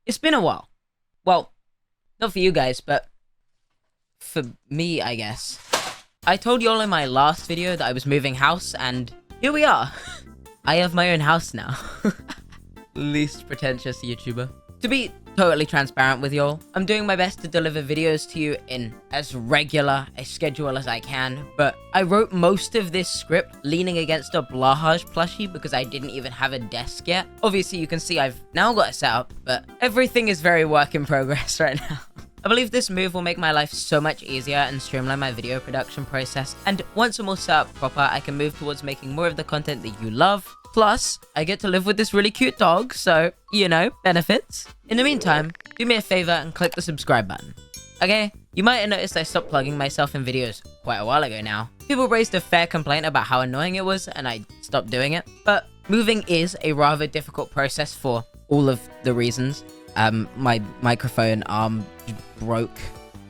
It's been a while. Well, not for you guys, but for me, I guess. I told y'all in my last video that I was moving house, and here we are. I have my own house now. Least pretentious YouTuber. To be totally transparent with y'all, I'm doing my best to deliver videos to you in as regular a schedule as I can, but I wrote most of this script leaning against a Blahaj plushie because I didn't even have a desk yet. Obviously, you can see I've now got a setup, but everything is very work in progress right now. I believe this move will make my life so much easier and streamline my video production process, and once I'm all set up proper, I can move towards making more of the content that you love. Plus, I get to live with this really cute dog, so, you know, benefits. In the meantime, do me a favor and click the subscribe button. Okay, you might have noticed I stopped plugging myself in videos quite a while ago now. People raised a fair complaint about how annoying it was, and I stopped doing it. But moving is a rather difficult process for all of the reasons. My microphone arm broke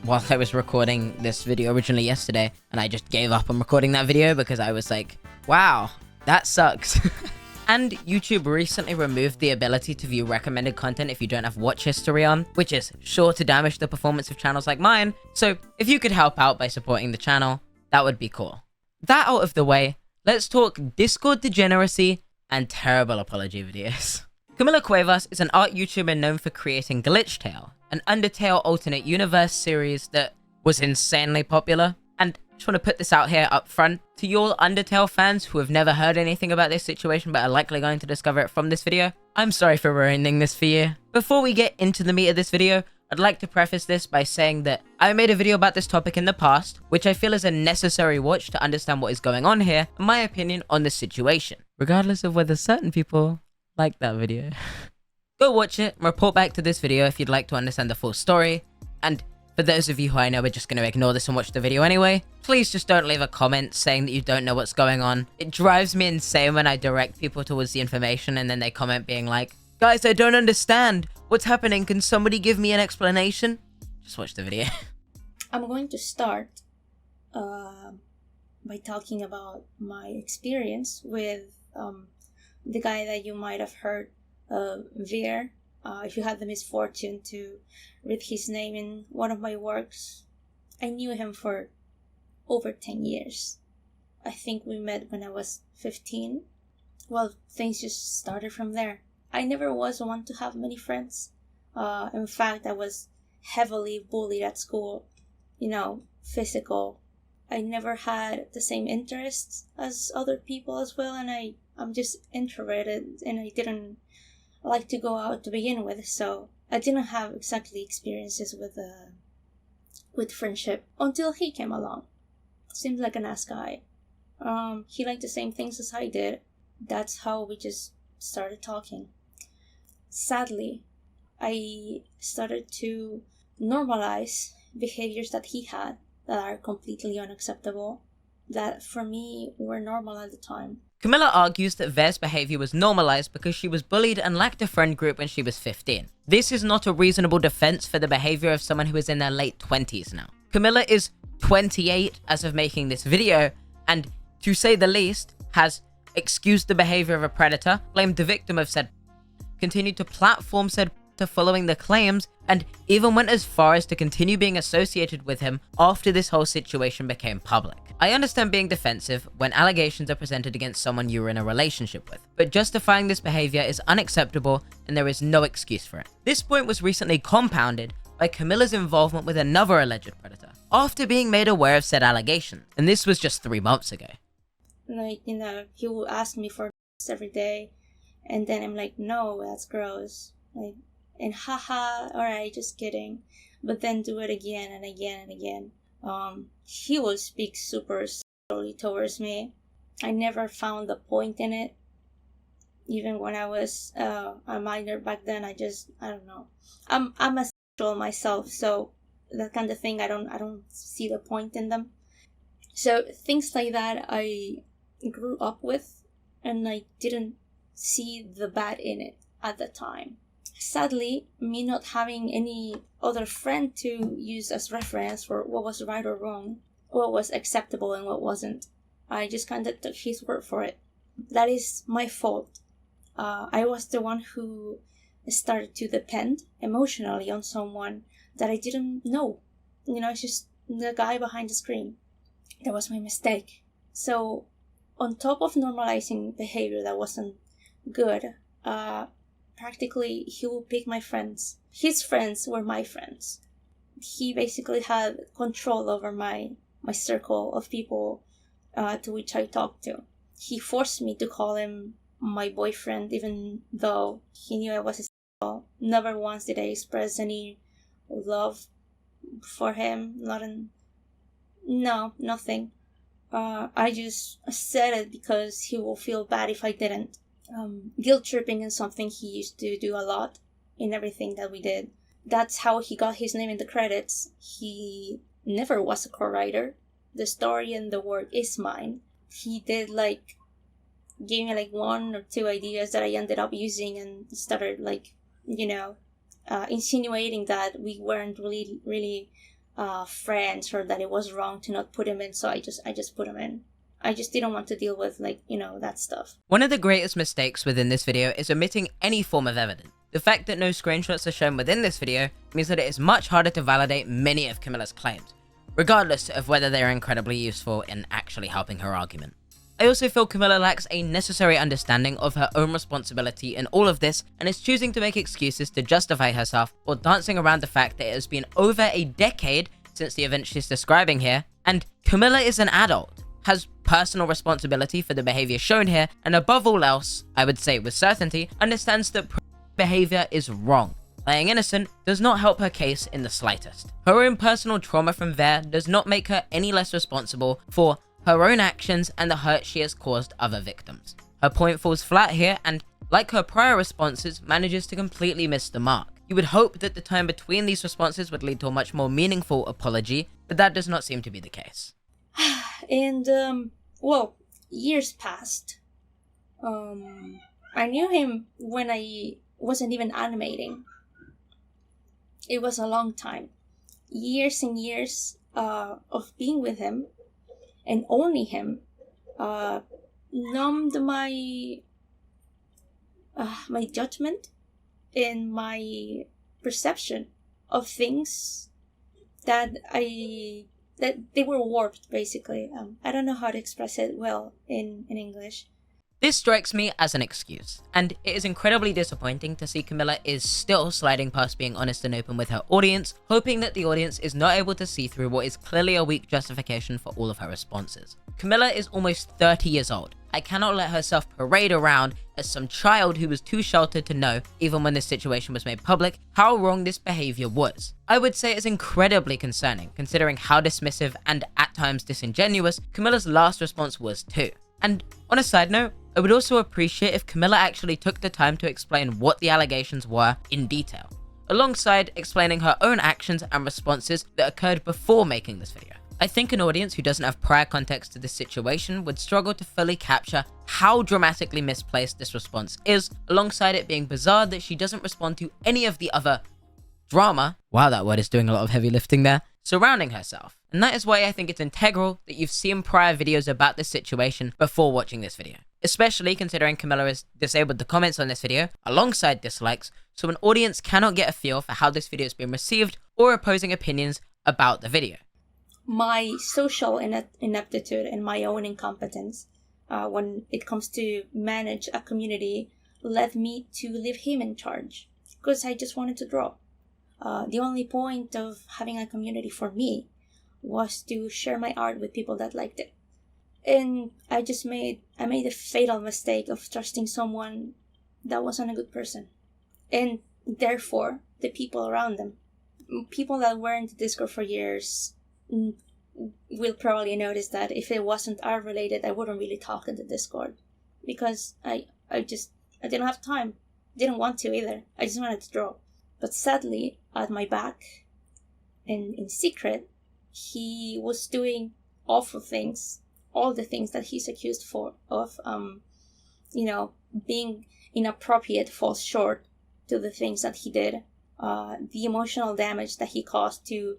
while I was recording this video originally yesterday, and I just gave up on recording that video because I was like, wow, that sucks. And YouTube recently removed the ability to view recommended content if you don't have watch history on, which is sure to damage the performance of channels like mine. So if you could help out by supporting the channel, that would be cool. That out of the way, let's talk Discord degeneracy and terrible apology videos. Camila Cuevas is an art YouTuber known for creating Glitch Tale, an Undertale alternate universe series that was insanely popular. And I just want to put this out here up front to y'all Undertale fans who have never heard anything about this situation but are likely going to discover it from this video. I'm sorry for ruining this for you. Before we get into the meat of this video, I'd like to preface this by saying that I made a video about this topic in the past, which I feel is a necessary watch to understand what is going on here and my opinion on the situation, regardless of whether certain people like that video. Go watch it and report back to this video if you'd like to understand the full story. And for those of you who I know are just going to ignore this and watch the video anyway, please just don't leave a comment saying that you don't know what's going on. It drives me insane when I direct people towards the information and then they comment being like, guys, I don't understand. What's happening? Can somebody give me an explanation? Just watch the video. I'm going to start by talking about my experience with the guy that you might have heard, Veer. If you had the misfortune to read his name in one of my works, I knew him for over 10 years. I think we met when I was 15. Well, things just started from there. I never was one to have many friends. In fact, I was heavily bullied at school, physical. I never had the same interests as other people as well, and I'm just introverted, and I didn't like to go out to begin with, so I didn't have exactly experiences with friendship until he came along. Seemed like a nice guy. He liked the same things as I did. That's how we just started talking. Sadly, I started to normalize behaviors that he had that are completely unacceptable, that for me were normal at the time. Camilla argues that Veer's behavior was normalized because she was bullied and lacked a friend group when she was 15. This is not a reasonable defense for the behavior of someone who is in their late 20s now. Camilla is 28 as of making this video, and to say the least, has excused the behavior of a predator, blamed the victim of said, continued to platform said to following the claims, and even went as far as to continue being associated with him after this whole situation became public. I understand being defensive when allegations are presented against someone you were in a relationship with, but justifying this behavior is unacceptable and there is no excuse for it. This point was recently compounded by Camilla's involvement with another alleged predator, after being made aware of said allegation, and this was just 3 months ago. He will ask me for every day, and then I'm like, no, that's gross. And haha, alright, just kidding. But then do it again and again and again. He will speak super slowly towards me. I never found the point in it. Even when I was a minor back then, I don't know. I'm a sexual myself, so that kind of thing, I don't see the point in them. So things like that I grew up with, and I didn't see the bad in it at the time. Sadly, me not having any other friend to use as reference for what was right or wrong, what was acceptable and what wasn't, I just kind of took his word for it. That is my fault. I was the one who started to depend emotionally on someone that I didn't know. It's just the guy behind the screen. That was my mistake. So, on top of normalizing behavior that wasn't good, practically he would pick my friends. His friends were my friends. He basically had control over my circle of people to which I talked to. He forced me to call him my boyfriend, even though he knew I was a girl. Never once did I express any love for him. Nothing. I just said it because he will feel bad if I didn't. Guilt tripping is something he used to do a lot in everything that we did. That's how he got his name in the credits. He never was a co-writer. The story and the work is mine. He did gave me 1 or 2 ideas that I ended up using and started insinuating that we weren't really friends, or that it was wrong to not put him in. So I just put him in. I just didn't want to deal with that stuff. One of the greatest mistakes within this video is omitting any form of evidence. The fact that no screenshots are shown within this video means that it is much harder to validate many of Camilla's claims, regardless of whether they are incredibly useful in actually helping her argument. I also feel Camilla lacks a necessary understanding of her own responsibility in all of this, and is choosing to make excuses to justify herself, or dancing around the fact that it has been over a decade since the event she's describing here, and Camilla is an adult, has personal responsibility for the behavior shown here, and above all else, I would say with certainty, understands that behavior is wrong. Playing innocent does not help her case in the slightest. Her own personal trauma from there does not make her any less responsible for her own actions and the hurt she has caused other victims. Her point falls flat here, and like her prior responses, manages to completely miss the mark. You would hope that the time between these responses would lead to a much more meaningful apology, but that does not seem to be the case. And, years passed. I knew him when I wasn't even animating. It was a long time. Years and years of being with him and only him numbed my judgment and my perception of things that they were warped, basically. I don't know how to express it well in English. This strikes me as an excuse, and it is incredibly disappointing to see Camilla is still sliding past being honest and open with her audience, hoping that the audience is not able to see through what is clearly a weak justification for all of her responses. Camilla is almost 30 years old. I cannot let herself parade around as some child who was too sheltered to know, even when this situation was made public, how wrong this behavior was. I would say it's incredibly concerning, considering how dismissive and at times disingenuous Camilla's last response was too. And on a side note, I would also appreciate if Camilla actually took the time to explain what the allegations were in detail, alongside explaining her own actions and responses that occurred before making this video. I think an audience who doesn't have prior context to this situation would struggle to fully capture how dramatically misplaced this response is, alongside it being bizarre that she doesn't respond to any of the other drama, wow, that word is doing a lot of heavy lifting there, surrounding herself. And that is why I think it's integral that you've seen prior videos about this situation before watching this video, especially considering Camilla has disabled the comments on this video alongside dislikes, so an audience cannot get a feel for how this video has been received or opposing opinions about the video. My social ineptitude and my own incompetence when it comes to manage a community led me to leave him in charge, because I just wanted to draw. The only point of having a community for me was to share my art with people that liked it. And I made a fatal mistake of trusting someone that wasn't a good person. And therefore, the people around them. People that were in the Discord for years will probably notice that if it wasn't art related, I wouldn't really talk in the Discord. Because I didn't have time. Didn't want to either. I just wanted to draw. But sadly, at my back, and in secret, he was doing awful things. All the things that he's accused of being inappropriate falls short to the things that he did. The emotional damage that he caused to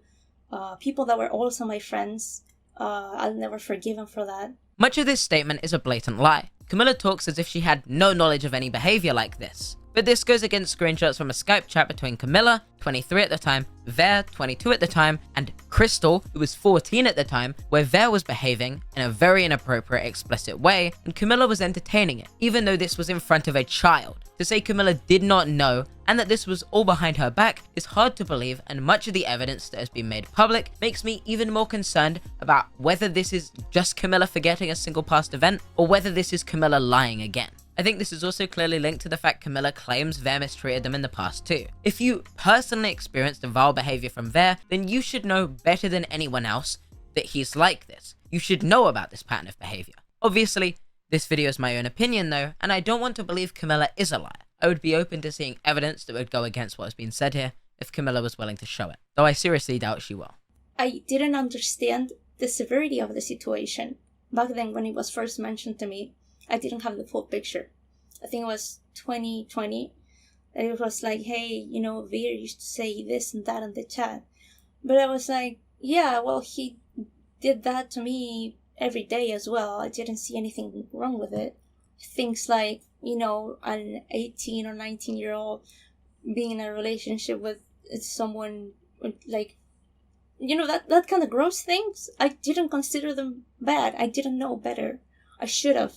people that were also my friends, I'll never forgive him for that. Much of this statement is a blatant lie. Camilla talks as if she had no knowledge of any behavior like this. But this goes against screenshots from a Skype chat between Camilla, 23 at the time, Ver, 22 at the time, and Crystal, who was 14 at the time, where Ver was behaving in a very inappropriate, explicit way, and Camilla was entertaining it, even though this was in front of a child. To say Camilla did not know, and that this was all behind her back, is hard to believe, and much of the evidence that has been made public makes me even more concerned about whether this is just Camilla forgetting a single past event, or whether this is Camilla lying again. I think this is also clearly linked to the fact Camilla claims Ver mistreated them in the past too. If you personally experienced vile behavior from Ver, then you should know better than anyone else that he's like this. You should know about this pattern of behavior. Obviously, this video is my own opinion though, and I don't want to believe Camilla is a liar. I would be open to seeing evidence that would go against what has been said here if Camilla was willing to show it, though I seriously doubt she will. I didn't understand the severity of the situation. Back then when it was first mentioned to me, I didn't have the full picture. I think it was 2020 that it was like, hey, you know, Veer used to say this and that in the chat. But I was like, yeah, well, he did that to me every day as well. I didn't see anything wrong with it. Things like, you know, an 18 or 19-year-old being in a relationship with someone with, like, you know, that kind of gross things. I didn't consider them bad. I didn't know better. I should have.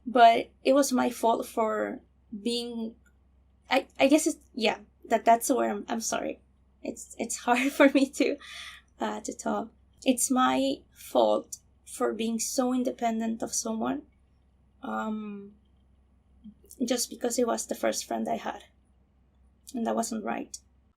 But it was my fault for being, I guess it's, yeah, that's where I'm sorry. It's hard for me to talk. It's my fault for being so independent of someone, just because it was the first friend I had. And that wasn't right.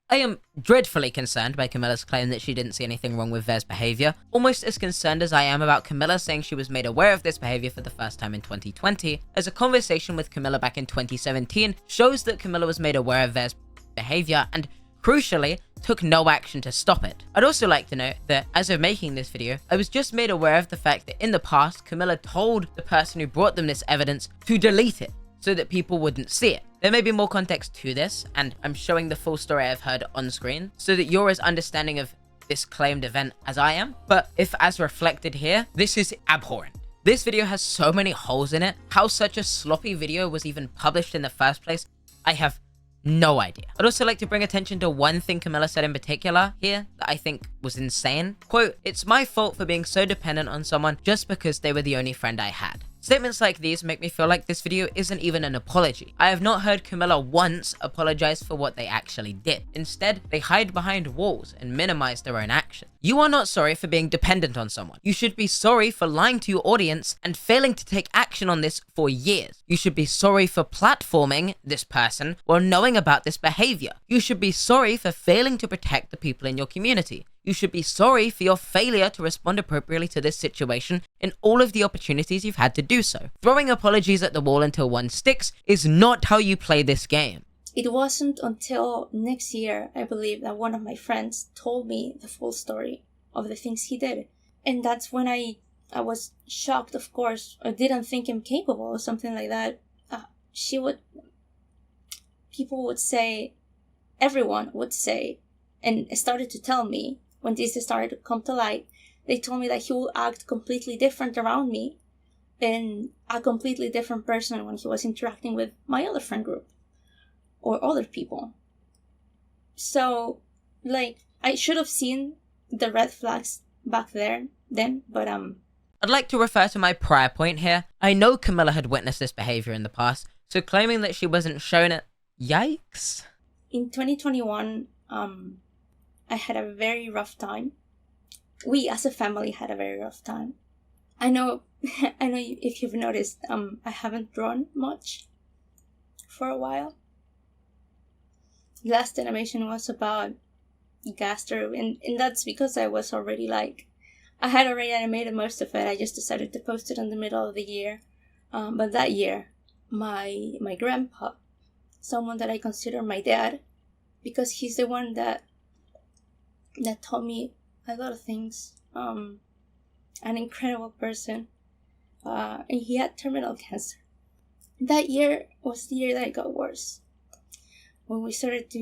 I am dreadfully concerned by Camilla's claim that she didn't see anything wrong with Ver's behavior, almost as concerned as I am about Camilla saying she was made aware of this behavior for the first time in 2020, as a conversation with Camilla back in 2017 shows that Camilla was made aware of Ver's behavior and, crucially, took no action to stop it. I'd also like to note that, as of making this video, I was just made aware of the fact that in the past, Camilla told the person who brought them this evidence to delete it, so that people wouldn't see it. There may be more context to this, and I'm showing the full story I've heard on screen, so that you're as understanding of this claimed event as I am, but if as reflected here, this is abhorrent. This video has so many holes in it. How such a sloppy video was even published in the first place, I have no idea. I'd also like to bring attention to one thing Camilla said in particular here that I think was insane. Quote, "It's my fault for being so dependent on someone just because they were the only friend I had." Statements like these make me feel like this video isn't even an apology. I have not heard Camilla once apologize for what they actually did. Instead, they hide behind walls and minimize their own actions. You are not sorry for being dependent on someone. You should be sorry for lying to your audience and failing to take action on this for years. You should be sorry for platforming this person while knowing about this behavior. You should be sorry for failing to protect the people in your community. You should be sorry for your failure to respond appropriately to this situation in all of the opportunities you've had to do so. Throwing apologies at the wall until one sticks is not how you play this game. It wasn't until next year, I believe, that one of my friends told me the full story of the things he did. And that's when I was shocked, of course. I didn't think him capable or something like that. People would say, everyone would say, and started to tell me, when this started to come to light, they told me that he would act completely different around me and a completely different person when he was interacting with my other friend group or other people. So, like, I should have seen the red flags back then, but I'd like to refer to my prior point here. I know Camilla had witnessed this behavior in the past, so claiming that she wasn't shown it, yikes. In 2021, I had a very rough time. We as a family had a very rough time. I know if you've noticed, I haven't drawn much for a while. Last animation was about Gaster, and that's because I was already I had already animated most of it. I just decided to post it in the middle of the year. But that year, my grandpa, someone that I consider my dad, because he's the one that taught me a lot of things, an incredible person, and he had terminal cancer. That year was the year that it got worse, when we started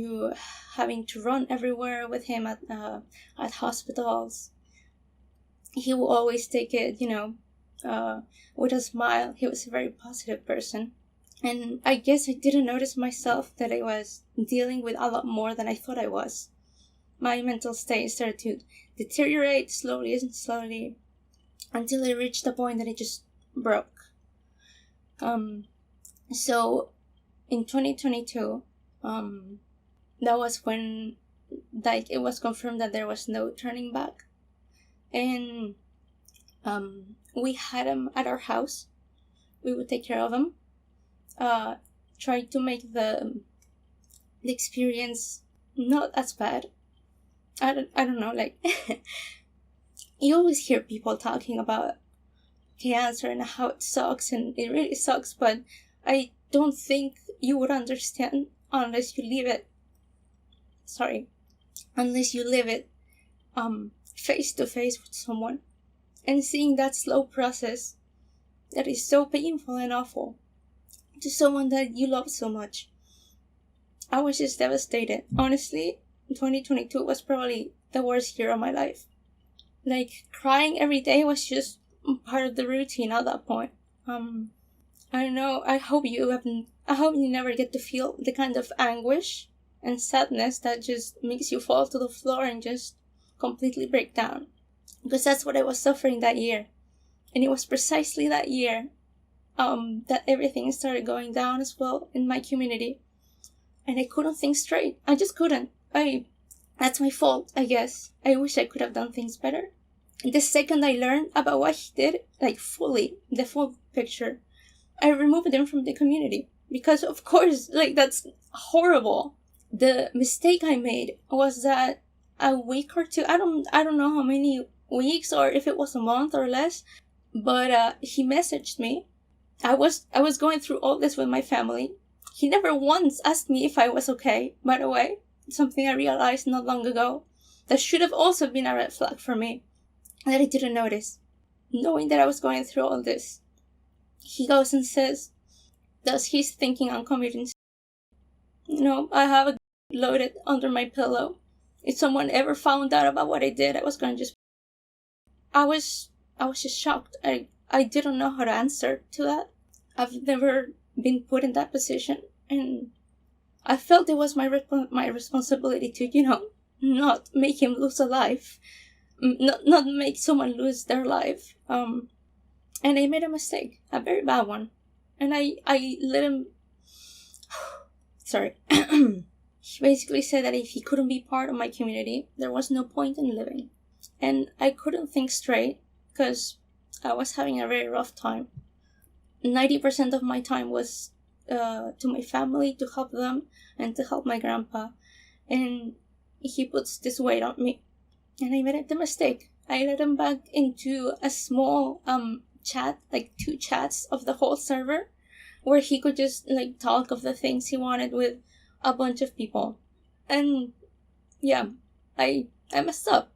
having to run everywhere with him at hospitals. He will always take it, with a smile. He was a very positive person, And I guess I didn't notice myself that I was dealing with a lot more than I thought I was. My mental state started to deteriorate slowly and slowly until it reached the point that it just broke. So in 2022, that was when it was confirmed that there was no turning back. And we had him at our house. We would take care of him. Try to make the experience not as bad. I don't know, like you always hear people talking about cancer and how it sucks, and it really sucks, but I don't think you would understand unless you live it. Unless you live it face to face with someone and seeing that slow process that is so painful and awful to someone that you love so much. I was just devastated. Honestly, 2022 was probably the worst year of my life. Like, crying every day was just part of the routine at that point. I don't know, I hope you never get to feel the kind of anguish and sadness that just makes you fall to the floor and just completely break down. Because that's what I was suffering that year. And it was precisely that year that everything started going down as well in my community. And I couldn't think straight. I just couldn't. That's my fault, I guess. I wish I could have done things better. The second I learned about what he did, like fully, the full picture, I removed him from the community. Because of course, like, that's horrible. The mistake I made was that a week or two, I don't know how many weeks or if it was a month or less, but he messaged me. I was going through all this with my family. He never once asked me if I was okay, by the way. Something I realized not long ago that should have also been a red flag for me, that I didn't notice. Knowing that I was going through all this, he goes and says, "Does he's thinking I'm committing?" No, I have a loaded under my pillow. If someone ever found out about what I did, I was gonna just... I was just shocked. I didn't know how to answer to that. I've never been put in that position, and I felt it was my responsibility to, not make him lose a life, not make someone lose their life. And I made a mistake, a very bad one, and I let him. Sorry. He basically said that if he couldn't be part of my community, there was no point in living, and I couldn't think straight because I was having a very rough time. 90% of my time was to my family, to help them and to help my grandpa, and he puts this weight on me, and I made the mistake. I let him back into a small chat, like 2 chats of the whole server, where he could just like talk of the things he wanted with a bunch of people. And yeah, I messed up.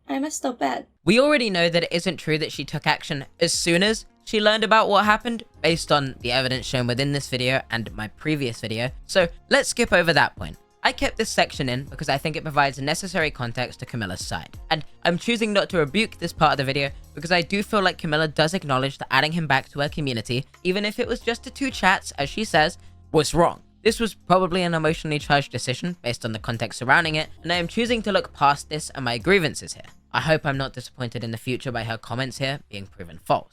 I messed up bad. We already know that it isn't true that she took action as soon as she learned about what happened, based on the evidence shown within this video and my previous video, so let's skip over that point. I kept this section in because I think it provides necessary context to Camilla's side, and I'm choosing not to rebuke this part of the video because I do feel like Camilla does acknowledge that adding him back to her community, even if it was just the 2 chats, as she says, was wrong. This was probably an emotionally charged decision based on the context surrounding it, and I am choosing to look past this and my grievances here. I hope I'm not disappointed in the future by her comments here being proven false.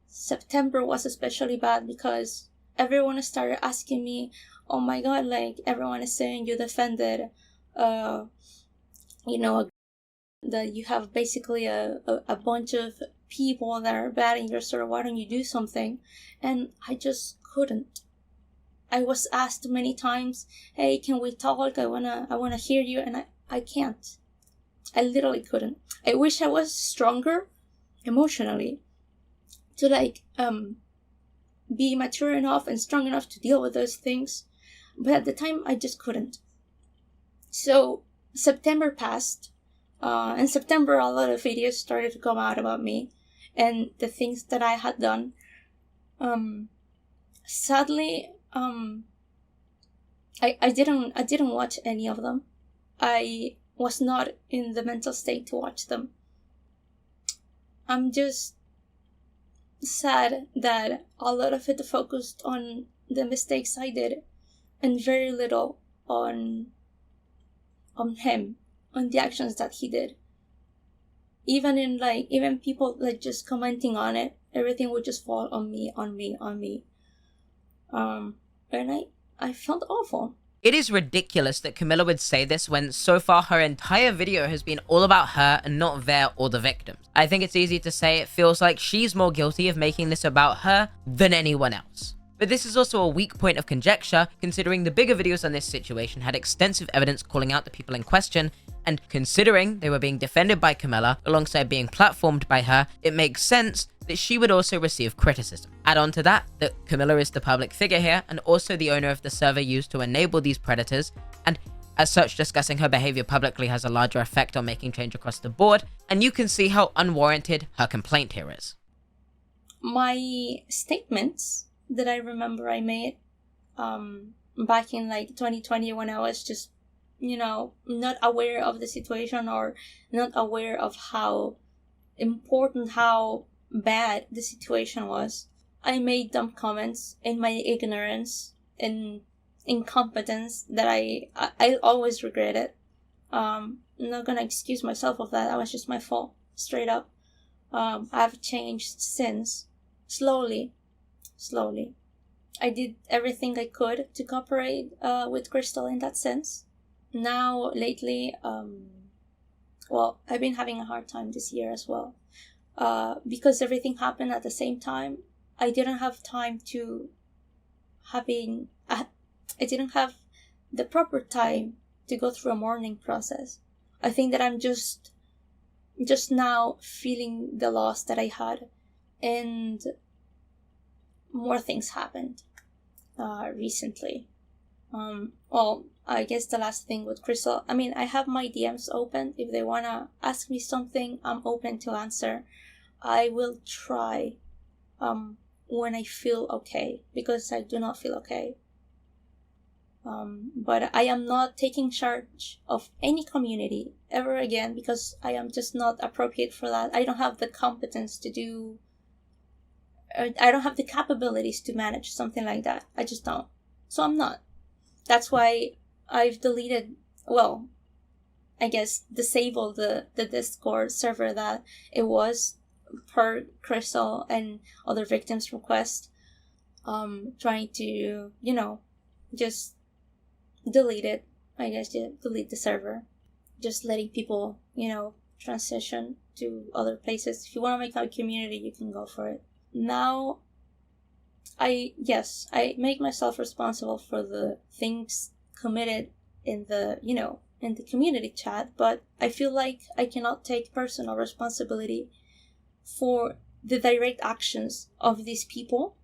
September was especially bad because everyone started asking me, "Oh my god, like, everyone is saying you defended, that you have basically a bunch of people that are bad in your store, why don't you do something?" And I just couldn't. I was asked many times, "Hey, can we talk? I wanna hear you," and I can't. I literally couldn't. I wish I was stronger emotionally to be mature enough and strong enough to deal with those things, but at the time I just couldn't. So September passed. In September, a lot of videos started to come out about me and the things that I had done. Sadly, I didn't watch any of them. I was not in the mental state to watch them. I'm just sad that a lot of it focused on the mistakes I did, and very little on him, on the actions that he did. Even people like just commenting on it, everything would just fall on me. And I felt awful. It is ridiculous that Camilla would say this when so far her entire video has been all about her and not Ver or the victims. I think it's easy to say it feels like she's more guilty of making this about her than anyone else. But this is also a weak point of conjecture, considering the bigger videos on this situation had extensive evidence calling out the people in question, and considering they were being defended by Camilla alongside being platformed by her, it makes sense that she would also receive criticism. Add on to that Camilla is the public figure here and also the owner of the server used to enable these predators, and as such discussing her behavior publicly has a larger effect on making change across the board, and you can see how unwarranted her complaint here is. My statements that I remember I made back in 2020 when I was just, not aware of the situation or not aware of how important, how bad the situation was. I made dumb comments in my ignorance and incompetence that I always regretted. I'm not gonna excuse myself of that. That was just my fault, straight up. I've changed since, slowly. I did everything I could to cooperate with Crystal in that sense. Now, lately, I've been having a hard time this year as well. Because everything happened at the same time, I didn't have time to I didn't have the proper time to go through a mourning process. I think that I'm just now feeling the loss that I had, and more things happened recently. I guess the last thing with Crystal, I have my DMs open. If they wanna ask me something, I'm open to answer. I will try when I feel okay, because I do not feel okay. But I am not taking charge of any community ever again, because I am just not appropriate for that. I don't have the competence to do, I don't have the capabilities to manage something like that. I just don't. So I'm not. That's why I've deleted, disabled the Discord server that it was per Crystal and other victims' request. Trying to, just delete it. Delete the server. Just letting people, transition to other places. If you want to make a community, you can go for it. Now, I make myself responsible for the things committed in the, in the community chat, but I feel like I cannot take personal responsibility for the direct actions of these people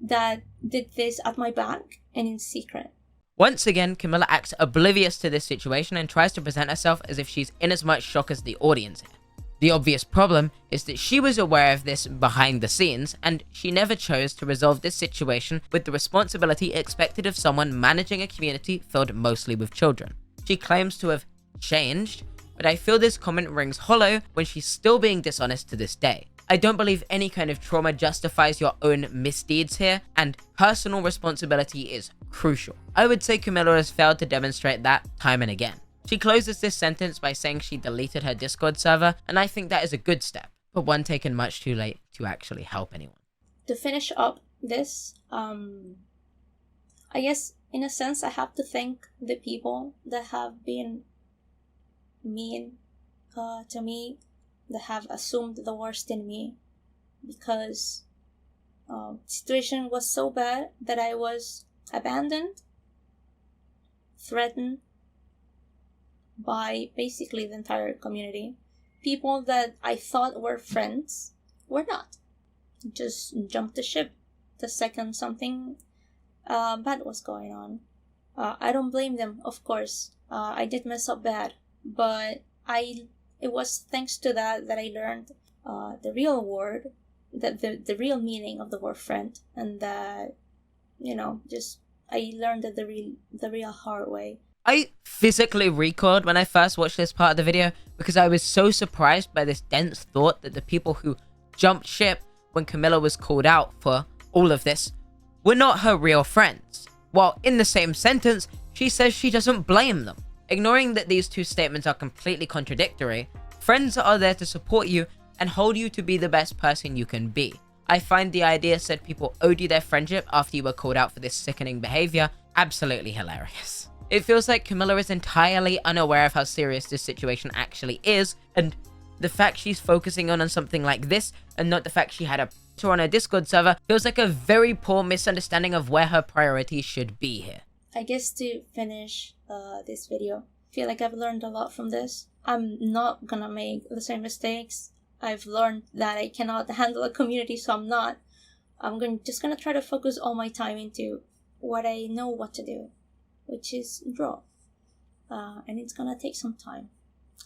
that did this at my back and in secret. Once again, Camilla acts oblivious to this situation and tries to present herself as if she's in as much shock as the audience here. The obvious problem is that she was aware of this behind the scenes, and she never chose to resolve this situation with the responsibility expected of someone managing a community filled mostly with children. She claims to have changed, but I feel this comment rings hollow when she's still being dishonest to this day. I don't believe any kind of trauma justifies your own misdeeds here, and personal responsibility is crucial. I would say Camilla has failed to demonstrate that time and again. She closes this sentence by saying she deleted her Discord server, and I think that is a good step, but one taken much too late to actually help anyone. To finish up this, I guess in a sense I have to thank the people that have been mean to me, that have assumed the worst in me, because the situation was so bad that I was abandoned, threatened by basically the entire community. People that I thought were friends were not. Just jumped the ship the second something bad was going on. I don't blame them, of course. I did mess up bad, but it was thanks to that I learned the real word, the real meaning of the word friend, and that, I learned it the real hard way. I physically recoiled when I first watched this part of the video because I was so surprised by this dense thought that the people who jumped ship when Camilla was called out for all of this were not her real friends, while in the same sentence, she says she doesn't blame them. Ignoring that these two statements are completely contradictory, friends are there to support you and hold you to be the best person you can be. I find the idea said people owed you their friendship after you were called out for this sickening behavior absolutely hilarious. It feels like Camilla is entirely unaware of how serious this situation actually is, and the fact she's focusing on something like this and not the fact she had a picture on her Discord server feels like a very poor misunderstanding of where her priorities should be here. I guess to finish this video, I feel like I've learned a lot from this. I'm not gonna make the same mistakes. I've learned that I cannot handle a community, so I'm not. Just gonna try to focus all my time into what I know what to do, which is draw. And it's gonna take some time.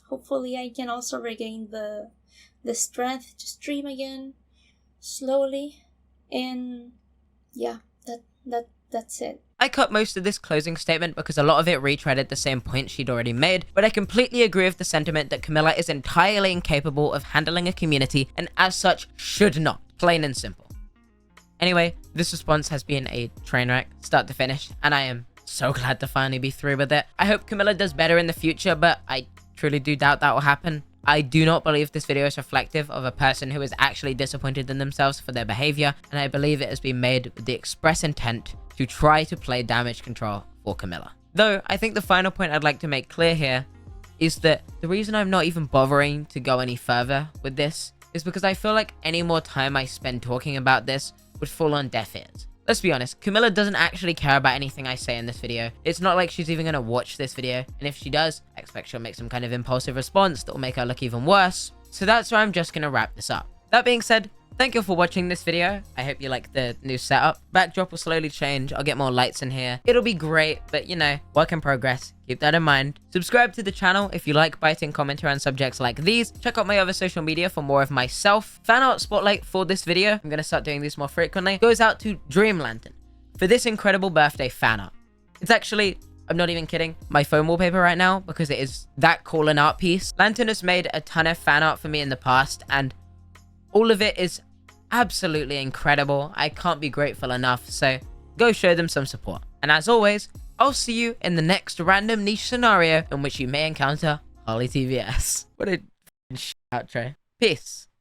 Hopefully I can also regain the strength to stream again slowly. And yeah, that's it. I cut most of this closing statement because a lot of it retreaded the same point she'd already made, but I completely agree with the sentiment that Camilla is entirely incapable of handling a community and as such should not, plain and simple. Anyway, this response has been a train wreck, start to finish, and I am so glad to finally be through with it. I hope Camilla does better in the future, but I truly do doubt that will happen. I do not believe this video is reflective of a person who is actually disappointed in themselves for their behavior, and I believe it has been made with the express intent to try to play damage control for Camilla. Though, I think the final point I'd like to make clear here is that the reason I'm not even bothering to go any further with this is because I feel like any more time I spend talking about this would fall on deaf ears. Let's be honest, Camilla doesn't actually care about anything I say in this video. It's not like she's even gonna watch this video, and if she does, I expect she'll make some kind of impulsive response that will make her look even worse. So that's where I'm just gonna wrap this up. That being said, thank you for watching this video. I hope you like the new setup. Backdrop will slowly change. I'll get more lights in here. It'll be great, but you know, work in progress. Keep that in mind. Subscribe to the channel if you like biting commentary on subjects like these. Check out my other social media for more of myself. Fan art spotlight for this video, I'm going to start doing these more frequently, goes out to Dream Lantern for this incredible birthday fan art. It's actually, I'm not even kidding, my phone wallpaper right now because it is that cool an art piece. Lantern has made a ton of fan art for me in the past, and all of it is absolutely incredible. I can't be grateful enough, so go show them some support. And as always, I'll see you in the next random niche scenario in which you may encounter HarleyTBS. What a outro. Peace.